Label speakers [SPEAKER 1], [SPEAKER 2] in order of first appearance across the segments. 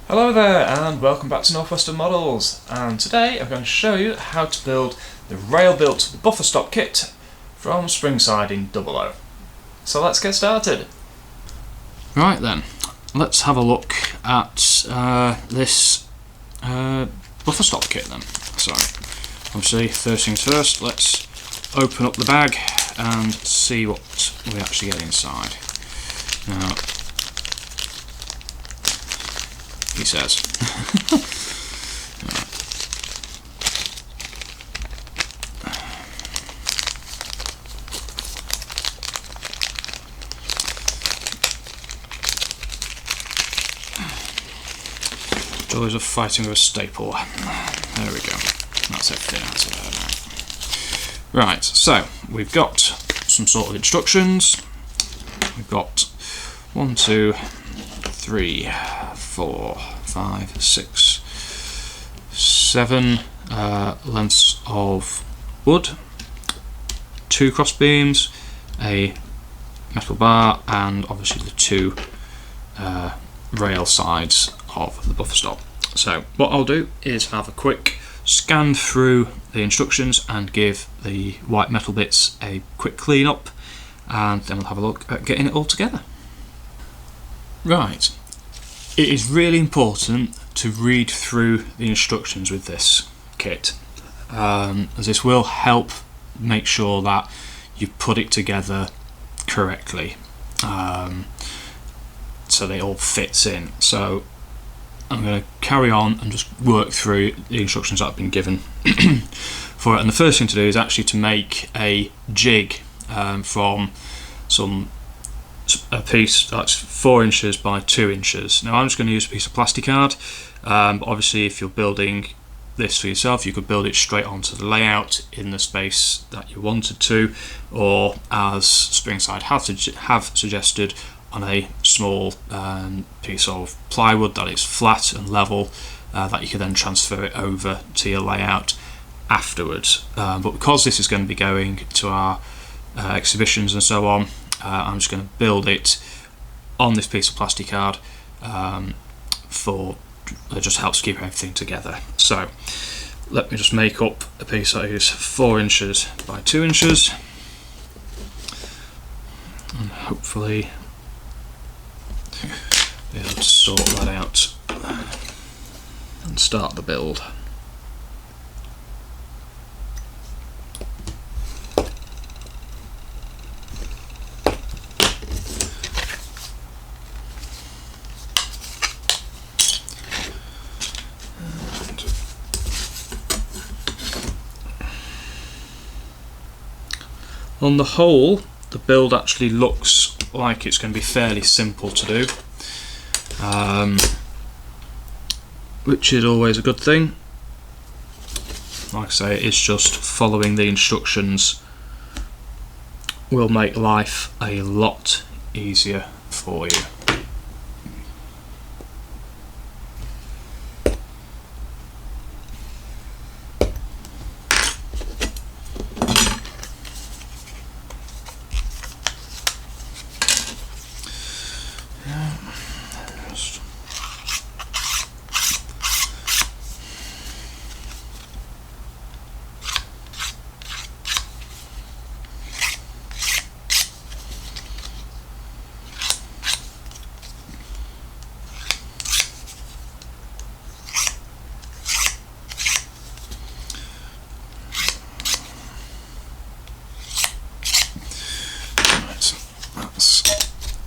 [SPEAKER 1] Hello there and welcome back to Northwestern Models, and today I'm going to show you how to build the rail-built buffer stop kit from Springside in OOgauge. So let's get started.
[SPEAKER 2] Right then, let's have a look at this buffer stop kit then. So obviously first things first, let's open up the bag and see what we actually get inside. Now, he says. Joys of fighting with a staple. There we go. That's everything out of there now. Right, so we've got some sort of instructions. We've got 1, 2, 3, 4, 5, 6, 7 lengths of wood, 2 cross beams, a metal bar, and obviously the 2 rail sides of the buffer stop. So what I'll do is have a quick scan through the instructions and give the white metal bits a quick clean up, and then we'll have a look at getting it all together. Right, it is really important to read through the instructions with this kit, as this will help make sure that you put it together correctly, so that it all fits in. So I'm going to carry on and just work through the instructions that I've been given for it. And the first thing to do is actually to make a jig from a piece that's 4 inches by 2 inches. Now I'm just going to use a piece of plastic card, but obviously if you're building this for yourself, you could build it straight onto the layout in the space that you wanted to, or as Springside have suggested, on a small piece of plywood that is flat and level, that you can then transfer it over to your layout afterwards. But because this is going to be going to our exhibitions and so on, I'm just going to build it on this piece of plastic card, it just helps keep everything together. So let me just make up a piece that is 4 inches by 2 inches, and hopefully be able to sort that out and start the build. On the whole, the build actually looks like it's going to be fairly simple to do, which is always a good thing. Like I say, it's just following the instructions will make life a lot easier for you.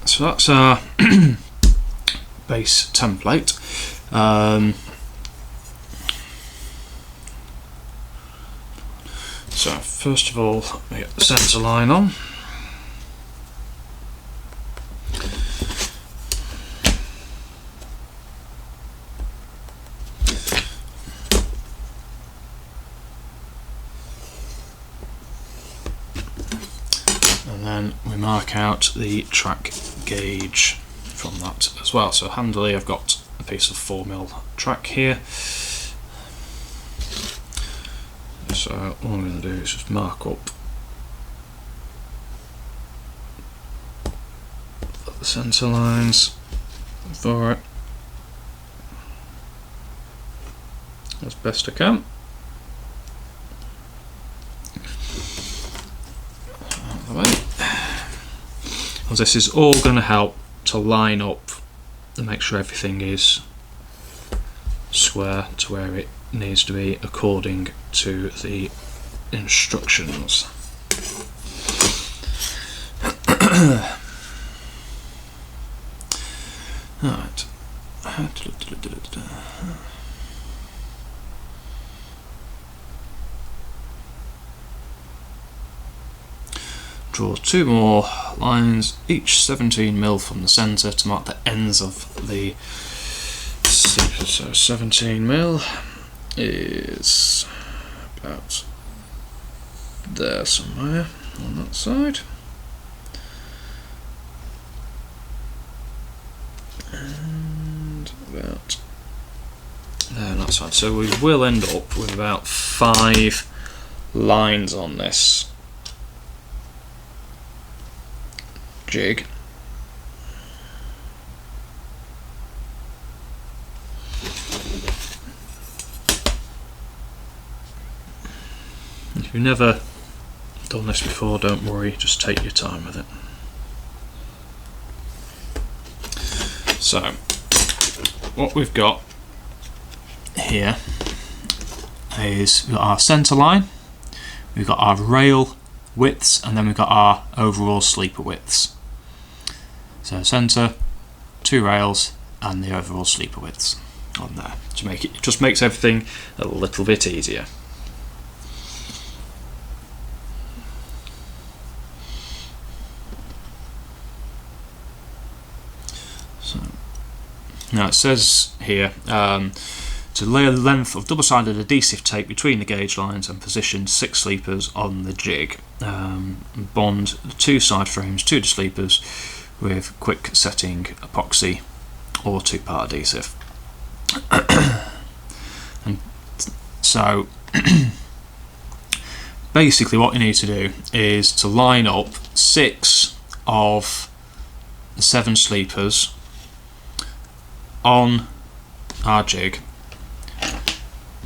[SPEAKER 2] So that's our base template. So first of all, we get the centre line on. And then we mark out the track gauge from that as well. So handily I've got a piece of 4mm track here. So all I'm going to do is just mark up the centre lines for it. best I can. Out of the way. Well, this is all going to help to line up and make sure everything is square to where it needs to be according to the instructions. Right. Draw 2 more lines, each 17mm from the centre to mark the ends of the sleeper. So 17mm is about there somewhere on that side. And about there on that side. So we will end up with about 5 lines on this jig. If you've never done this before, don't worry, just take your time with it. So, what we've got here is we've got our centre line, we've got our rail widths, and then we've got our overall sleeper widths. So centre, 2 rails, and the overall sleeper widths on there to make it just makes everything a little bit easier. So now it says here to lay a length of double-sided adhesive tape between the gauge lines and position 6 sleepers on the jig. Bond the 2 side frames to the sleepers with quick setting epoxy or 2-part adhesive. And so basically what you need to do is to line up 6 of the 7 sleepers on our jig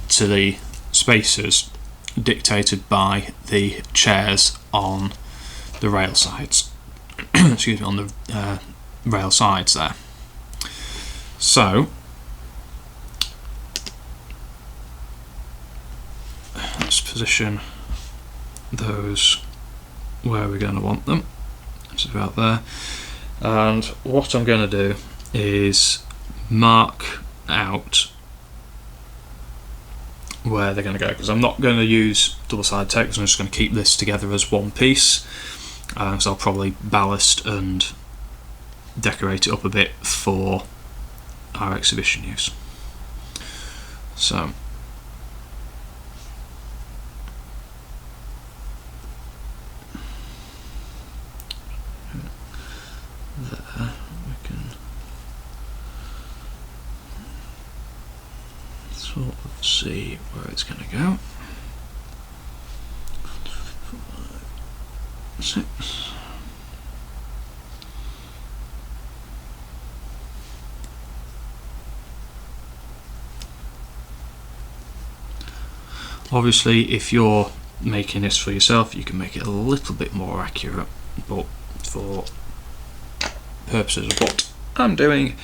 [SPEAKER 2] to the spacers dictated by the chairs on the rail sides. Excuse me, on the rail sides there. So let's position those where we're going to want them. It's about there. And what I'm going to do is mark out where they're going to go, because I'm not going to use double-sided tape, because I'm just going to keep this together as one piece. So I'll probably ballast and decorate it up a bit for our exhibition use. So there we can sort of see where it's going to go. 6. Obviously, if you're making this for yourself, you can make it a little bit more accurate, but for purposes of what I'm doing,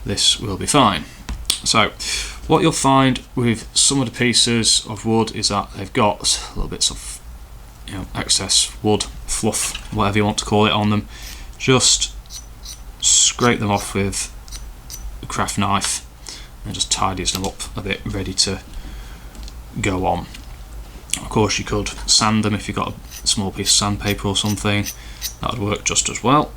[SPEAKER 2] this will be fine. So what you'll find with some of the pieces of wood is that they've got little bits of excess wood, fluff, whatever you want to call it, on them. Just scrape them off with a craft knife and just tidies them up a bit, ready to go on. Of course, you could sand them if you've got a small piece of sandpaper or something. That would work just as well.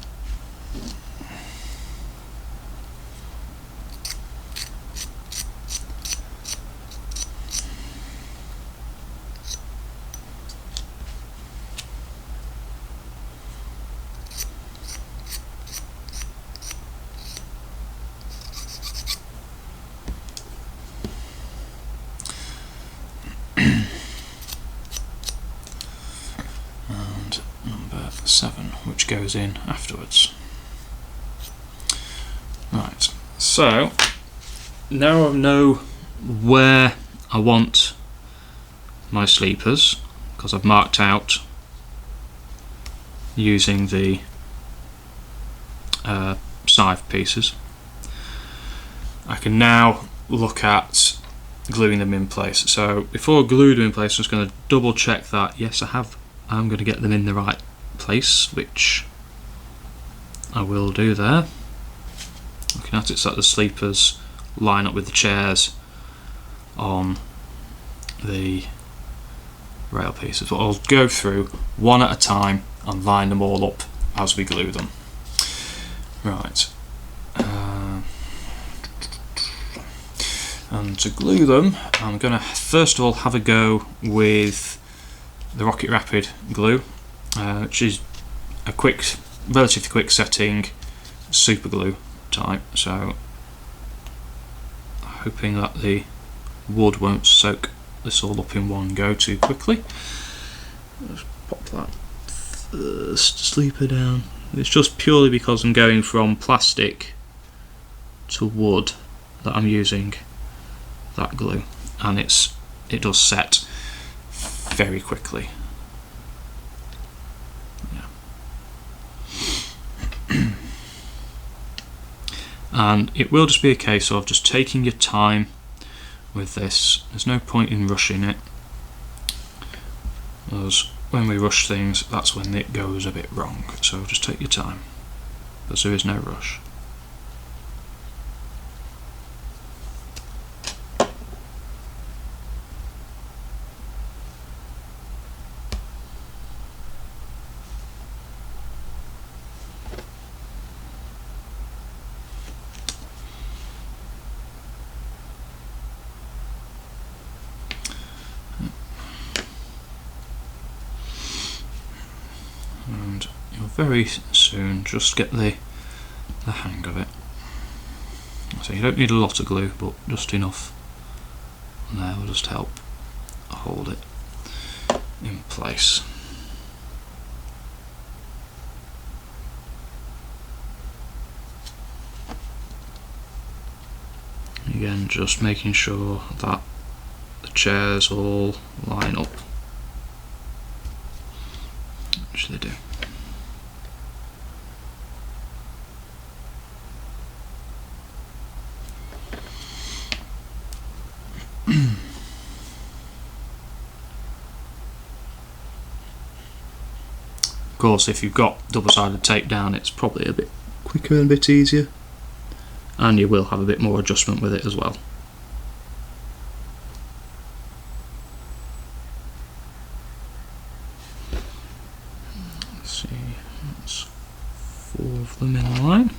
[SPEAKER 2] And number 7, which goes in afterwards. Right, so now I know where I want my sleepers, because I've marked out using the scythe pieces. I can now look at gluing them in place. So before I glue them in place, I'm just going to double check that yes, I'm going to get them in the right place, which I will do there. Looking at it so that the sleepers line up with the chairs on the rail pieces. But I'll go through one at a time and line them all up as we glue them. Right. And to glue them, I'm going to first of all have a go with the Rocket Rapid glue, which is a relatively quick setting super glue type. So hoping that the wood won't soak this all up in one go too quickly. Let's pop that first sleeper down. It's just purely because I'm going from plastic to wood that I'm using that glue, and it does set very quickly. Yeah. And it will just be a case of just taking your time with this. There's no point in rushing it, because when we rush things, that's when it goes a bit wrong. So just take your time, because there is no rush. And you'll very soon just get the hang of it. So you don't need a lot of glue, but just enough, and that will just help hold it in place. Again, just making sure that the chairs all line up, which they do. Of course, if you've got double-sided tape down, it's probably a bit quicker and a bit easier, and you will have a bit more adjustment with it as well. Let's see, that's 4 of them in line.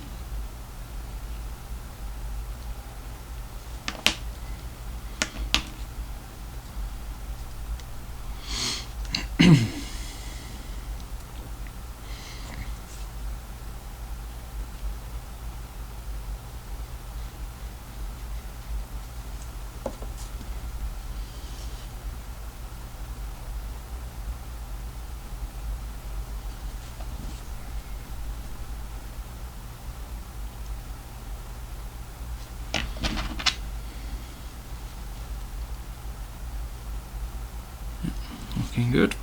[SPEAKER 2] Looking good.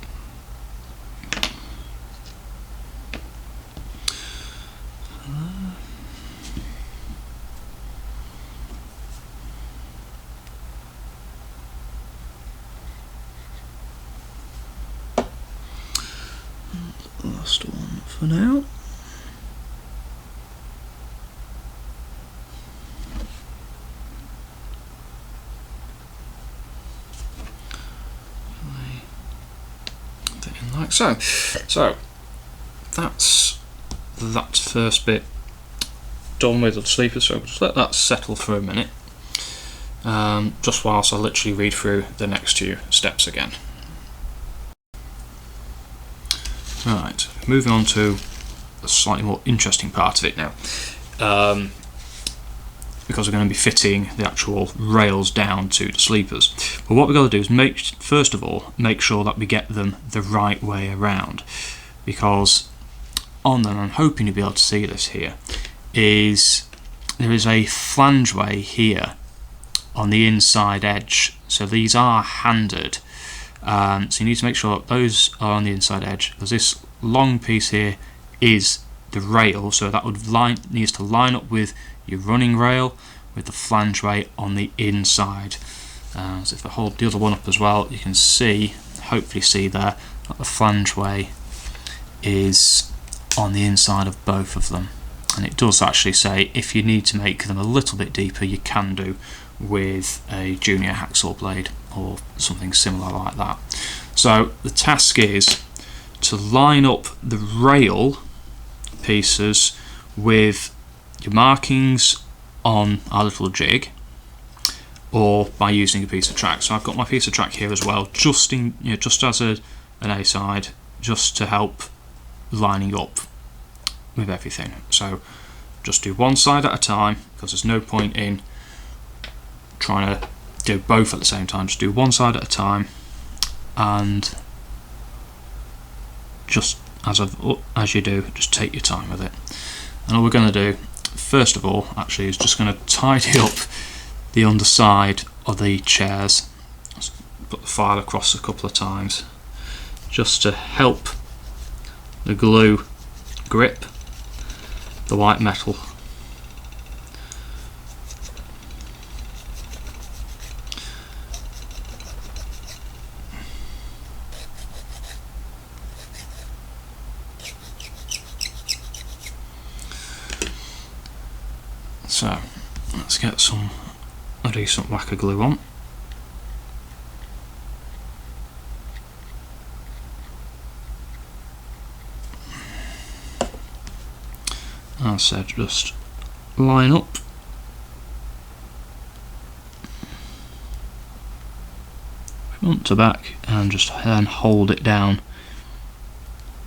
[SPEAKER 2] Last one for now. Like so. So that's that first bit done with the sleepers, so just let that settle for a minute, just whilst I literally read through the next 2 steps again. Right, moving on to a slightly more interesting part of it now, because we're going to be fitting the actual rails down to the sleepers. But what we've got to do is first of all make sure that we get them the right way around, because on them, I'm hoping you'll be able to see this here, there is a flangeway here on the inside edge so these are handed. So you need to make sure that those are on the inside edge, because this long piece here is the rail, so that needs to line up with your running rail with the flange way on the inside. So if I hold the other one up as well, you can see, hopefully see there, that the flange way is on the inside of both of them. And it does actually say if you need to make them a little bit deeper, you can do with a junior hacksaw blade or something similar like that. So the task is to line up the rail pieces with your markings on our little jig, or by using a piece of track. So I've got my piece of track here as well, just as an A side, just to help lining up with everything. So just do one side at a time, because there's no point in trying to do both at the same time. Just do one side at a time, and just as you do, just take your time with it. And all we're going to do first of all actually is just going to tidy up the underside of the chairs. Just put the file across a couple of times just to help the glue grip the white metal. So let's get a decent whack of glue on. As I said, just line up front to back and just then hold it down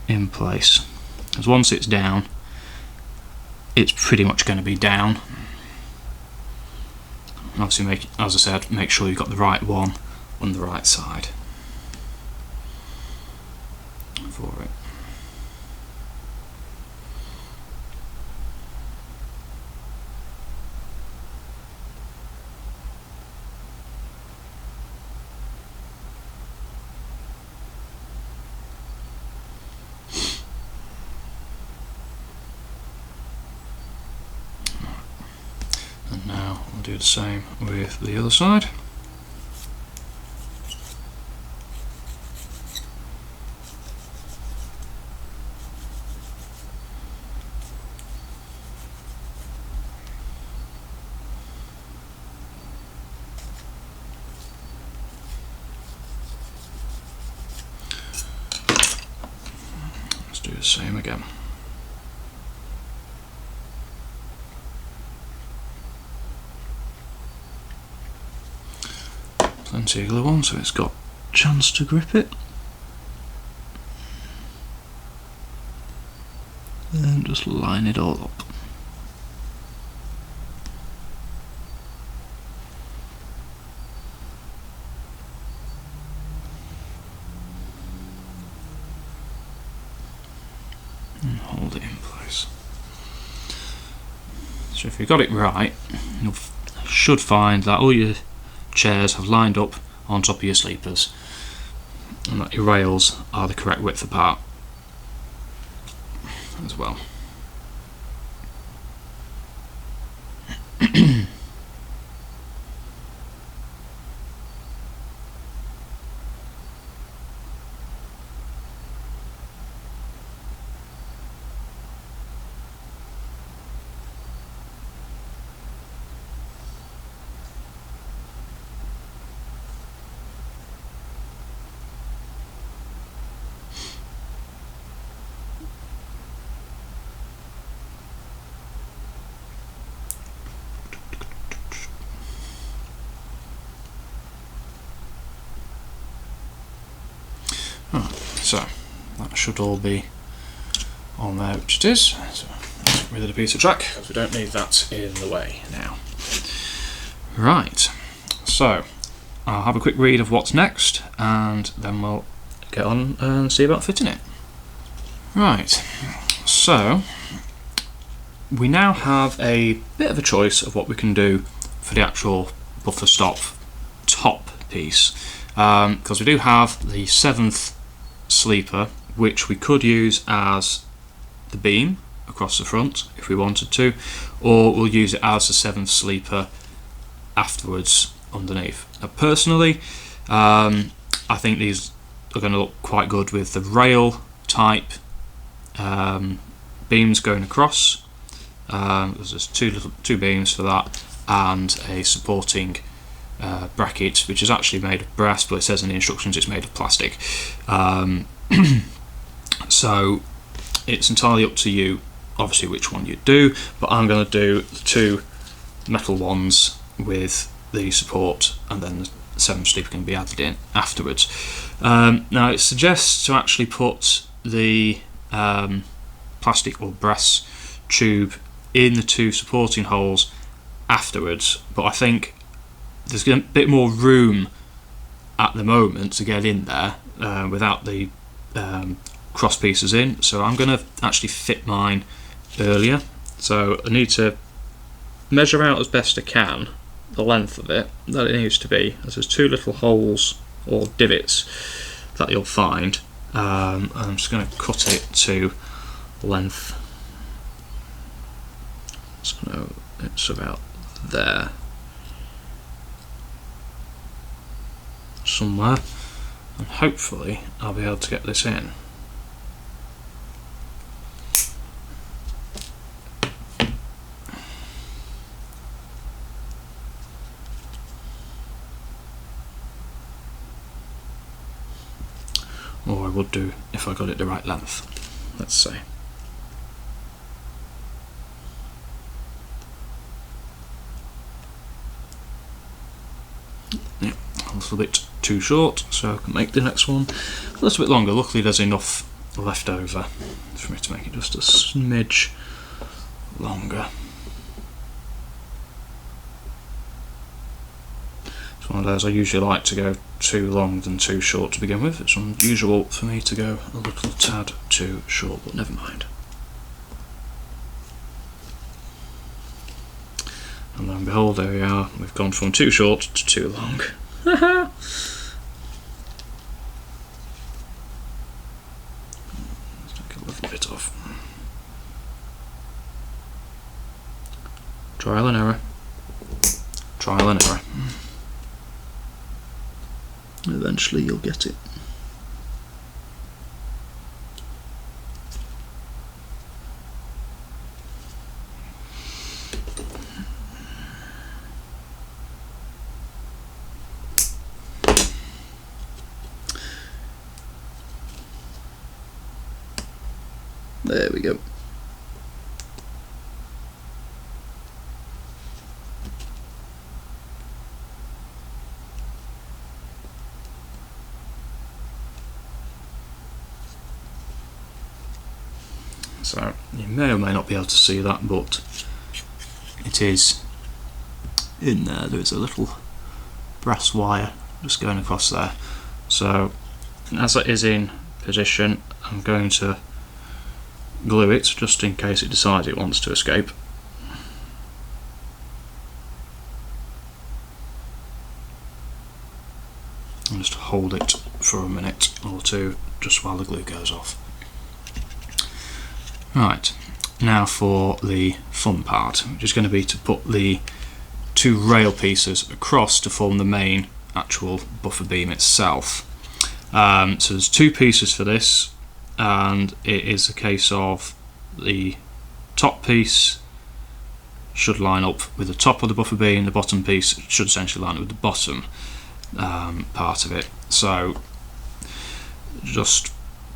[SPEAKER 2] in place. Because once it's down, it's pretty much going to be down. Obviously, as I said, make sure you've got the right one on the right side for it. And now we'll do the same with the other side. Let's do the same again. Plenty of glue on so it's got a chance to grip it. And just line it all up. And hold it in place. So if you've got it right, you should find that all your chairs have lined up on top of your sleepers and that your rails are the correct width apart as well. So that should all be on there, which it is. So let's get rid of the piece of track because we don't need that in the way now. Right, so I'll have a quick read of what's next and then we'll get on and see about fitting it. Right, so we now have a bit of a choice of what we can do for the actual buffer stop top piece, because we do have the 7th sleeper, which we could use as the beam across the front if we wanted to, or we'll use it as the 7th sleeper afterwards underneath. Now, personally, I think these are going to look quite good with the rail type beams going across. There's two beams for that, and a supporting bracket, which is actually made of brass, but it says in the instructions it's made of plastic. So it's entirely up to you, obviously, which one you do, but I'm going to do the 2 metal ones with the support, and then the 7th sleeper can be added in afterwards. Now it suggests to actually put the plastic or brass tube in the 2 supporting holes afterwards, but I think there's a bit more room at the moment to get in there without the cross pieces in, so I'm going to actually fit mine earlier. So I need to measure out as best I can the length of it that it needs to be, as there's 2 little holes or divots that you'll find. I'm just going to cut it to length. So it's about there somewhere, and hopefully I'll be able to get this in. Or I would do if I got it the right length, let's say. Yeah, a little bit too short, so I can make the next one a little bit longer. Luckily there's enough left over for me to make it just a smidge longer. It's one of those I usually like to go too long than too short to begin with. It's unusual for me to go a little tad too short, but never mind. And lo and behold, there we are. We've gone from too short to too long. Let's take a little bit off. Trial and error. Trial and error. Eventually you'll get it. There we go. So you may or may not be able to see that, but it is in there. There is a little brass wire just going across there. So as it is in position, I'm going to glue it just in case it decides it wants to escape. And just hold it for a minute or two just while the glue goes off. Right, now for the fun part, which is going to be to put the 2 rail pieces across to form the main actual buffer beam itself. So there's 2 pieces for this, and it is a case of the top piece should line up with the top of the buffer beam, the bottom piece should essentially line up with the bottom part of it. So just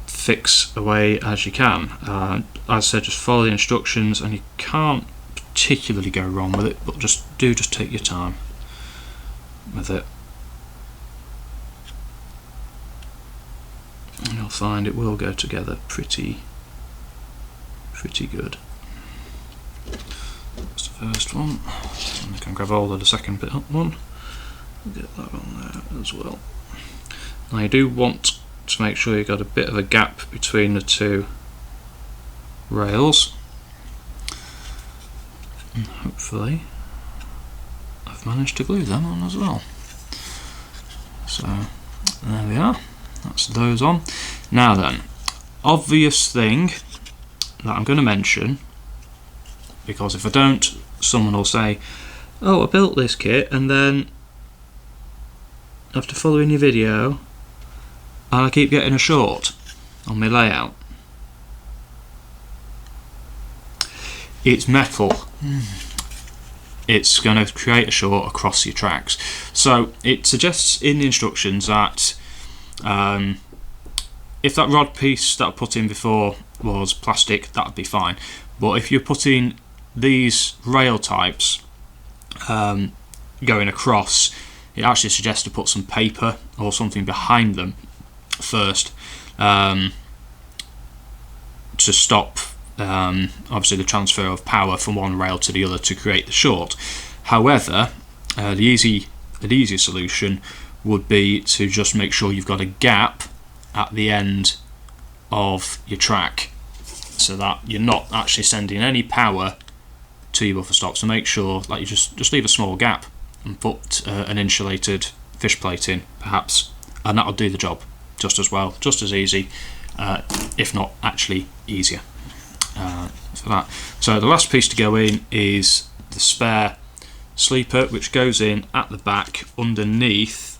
[SPEAKER 2] fix away as you can. As I said, just follow the instructions, and you can't particularly go wrong with it, but just take your time with it, and you'll find it will go together pretty good. That's the first one, and I can grab hold of the second bit up one and get that on there as well. Now you do want to make sure you've got a bit of a gap between the 2 rails, and hopefully I've managed to glue them on as well. So there we are, that's those on. Now then, obvious thing that I'm going to mention, because if I don't, someone will say, oh, I built this kit and then after following your video I keep getting a short on my layout. It's metal. It's going to create a short across your tracks. So it suggests in the instructions that if that rod piece that I put in before was plastic, that would be fine. But if you're putting these rail types going across, it actually suggests to put some paper or something behind them first to stop obviously the transfer of power from one rail to the other to create the short. However, the easier solution would be to just make sure you've got a gap at the end of your track so that you're not actually sending any power to your buffer stop. So make sure that you just leave a small gap and put an insulated fish plate in perhaps, and that'll do the job just as well, just as easy, if not actually easier. For that. So the last piece to go in is the spare sleeper, which goes in at the back underneath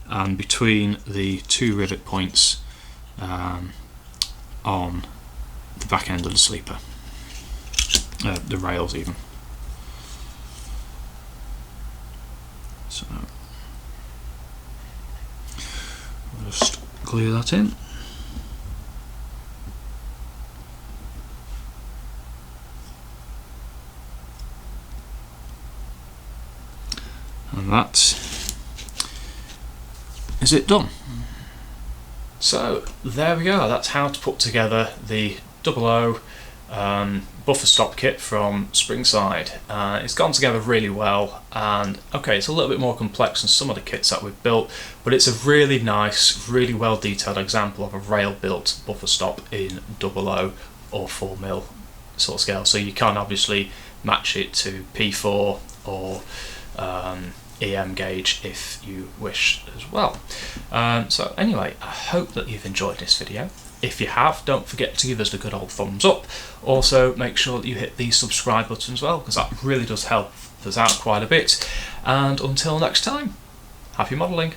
[SPEAKER 2] and between the two rivet points on the back end of the sleeper, the rails even. So we'll just glue that in. And that is it done.
[SPEAKER 1] So there we go, that's how to put together the OOgauge buffer stop kit from Springside. It's gone together really well, and okay, it's a little bit more complex than some of the kits that we've built, but it's a really nice, really well detailed example of a rail built buffer stop in OOgauge or 4mm sort of scale. So you can obviously match it to P4 or EM gauge if you wish as well. So anyway, I hope that you've enjoyed this video. If you have, don't forget to give us the good old thumbs up. Also make sure that you hit the subscribe button as well, because that really does help us out quite a bit. And until next time, happy modelling.